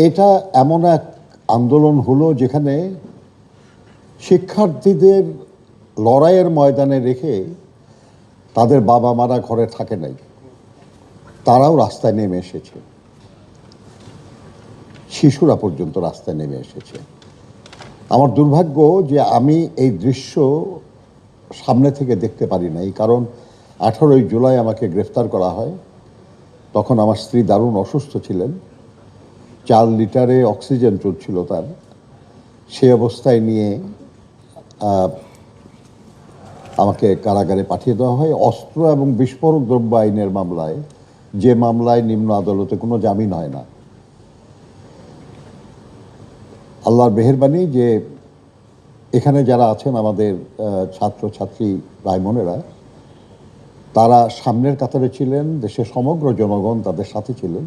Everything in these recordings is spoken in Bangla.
এটা এমন এক আন্দোলন হলো যেখানে শিক্ষার্থীদের লড়াইয়ের ময়দানে রেখে তাদের বাবা মারা ঘরে থাকে নাই, তারাও রাস্তায় নেমে এসেছে, শিশুরা পর্যন্ত রাস্তায় নেমে এসেছে। আমার দুর্ভাগ্য যে আমি এই দৃশ্য সামনে থেকে দেখতে পারি নাই, কারণ 18ই জুলাই আমাকে গ্রেফতার করা হয়। তখন আমার স্ত্রী দারুণ অসুস্থ ছিলেন, 4 লিটারে অক্সিজেন চলছিল তার। সেই অবস্থায় নিয়ে আমাকে কারাগারে পাঠিয়ে দেওয়া হয় অস্ত্র এবং বিস্ফোরক দ্রব্য আইনের মামলায়, যে মামলায় নিম্ন আদালতে কোনো জামিন হয় না। আল্লাহর মেহেরবানি যে এখানে যারা আছেন আমাদের ছাত্রছাত্রী ভাই বোনেরা, তারা সামনের কাতারে ছিলেন, দেশের সমগ্র জনগণ তাদের সাথে ছিলেন।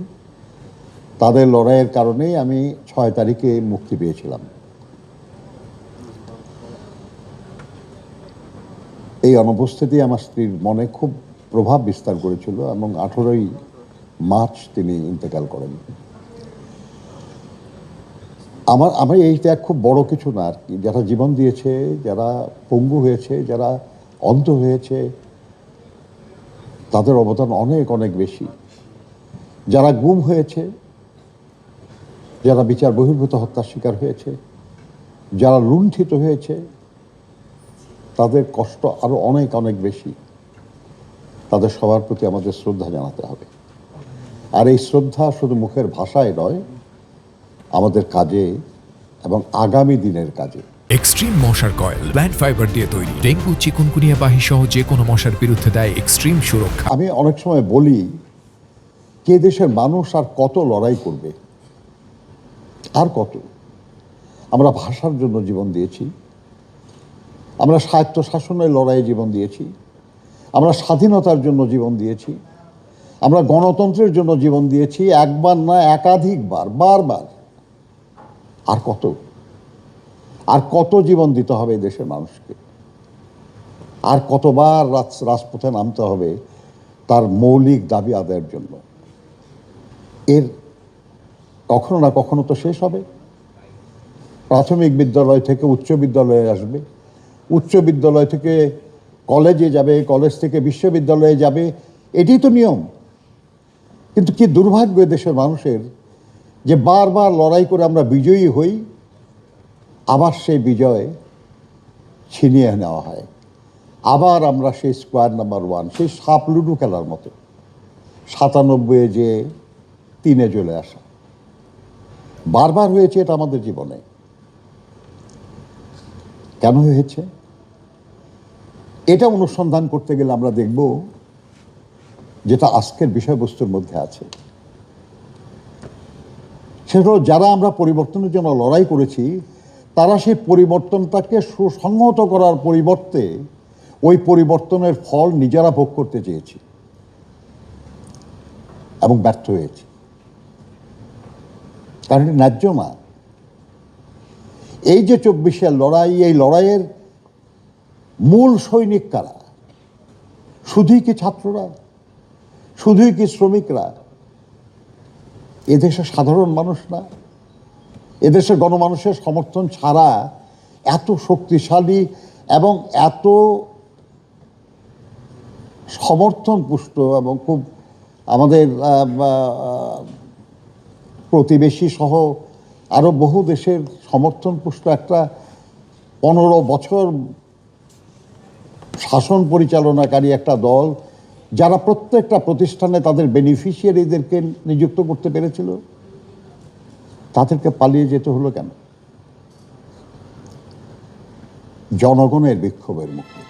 তাদের লড়াইয়ের কারণেই আমি 6 তারিখে মুক্তি পেয়েছিলাম। এই অনুপস্থিতি আমার স্ত্রীর মনে খুব প্রভাব বিস্তার করেছিল এবং 18ই মার্চ তিনি ইন্তেকাল করেন। আমার এই ত্যাগ খুব বড় কিছু না আর কি। যারা জীবন দিয়েছে, যারা পঙ্গু হয়েছে, যারা অন্ধ হয়েছে, তাদের অবদান অনেক অনেক বেশি। যারা গুম হয়েছে, যারা বিচার বহির্ভূত হত্যার শিকার হয়েছে, যারা লুণ্ঠিত হয়েছে, তাদের কষ্ট আরো অনেক অনেক বেশি। তাদের সবার প্রতি আমাদের শ্রদ্ধা জানাতে হবে। আর এই শ্রদ্ধা শুধু মুখের ভাষায় নয়, আমাদের কাজে এবং আগামী দিনের কাজে। এক্সট্রিম মশার কয়েল প্ল্যান্ট ফাইবার দিয়ে তৈরি, ডেঙ্গু চিকুনগুনিয়া বাহি সহ যে কোনো মশার বিরুদ্ধে দেয় এক্সট্রিম সুরক্ষা। আমি অনেক সময় বলি, কে দেশের মানুষ আর কত লড়াই করবে, আর কত? আমরা ভাষার জন্য জীবন দিয়েছি, আমরা স্বায়ত্ত শাসনের লড়াইয়ে জীবন দিয়েছি, আমরা স্বাধীনতার জন্য জীবন দিয়েছি, আমরা গণতন্ত্রের জন্য জীবন দিয়েছি, একবার না একাধিকবার, বারবার। আর কত? আর কত জীবন দিতে হবে দেশের মানুষকে? আর কতবার রাজপথে নামতে হবে তার মৌলিক দাবি আদায়ের জন্য? এর কখনো না কখনো তো শেষ হবে। প্রাথমিক বিদ্যালয় থেকে উচ্চ বিদ্যালয়ে আসবে, উচ্চ বিদ্যালয় থেকে কলেজে যাবে, কলেজ থেকে বিশ্ববিদ্যালয়ে যাবে, এটাই তো নিয়ম। কিন্তু কি দুর্ভাগ্য দেশের মানুষের যে বারবার লড়াই করে আমরা বিজয়ী হই, আবার সেই বিজয় ছিনিয়ে নেওয়া হয়। আবার আমরা সেই স্কোয়ার নাম্বার 1, সেই সাপ লুডু খেলার মতো 97-এ যে 3-এ চলে আসা। বারবার হয়েছে এটা আমাদের জীবনে। কেন হয়েছে এটা অনুসন্ধান করতে গেলে আমরা দেখব যেটা আজকের বিষয়বস্তুর মধ্যে আছে। সেটা যারা আমরা পরিবর্তনের জন্য লড়াই করেছি, তারা সেই পরিবর্তনটাকে সুসংহত করার পরিবর্তে ওই পরিবর্তনের ফল নিজেরা ভোগ করতে চেয়েছি এবং ব্যর্থ হয়েছি। কারণ এটা ন্যায্য না। এই যে 24-এর লড়াই, এই লড়াইয়ের মূল সৈনিক কারা? শুধুই কি ছাত্ররা? শুধুই কি শ্রমিকরা? এদেশের সাধারণ মানুষ না? এদেশের গণমানুষের সমর্থন ছাড়া এত শক্তিশালী এবং এত সমর্থন পুষ্ট এবং খুব আমাদের প্রতিবেশী সহ আরো বহু দেশের সমর্থন পুষ্ট একটা 15 বছর শাসন পরিচালনাকারী একটা দল, যারা প্রত্যেকটা প্রতিষ্ঠানে তাদের বেনিফিশিয়ারিদেরকে নিযুক্ত করতে পেরেছিল, তাদেরকে পালিয়ে যেতে হলো কেন? জনগণের বিক্ষোভের মুখে।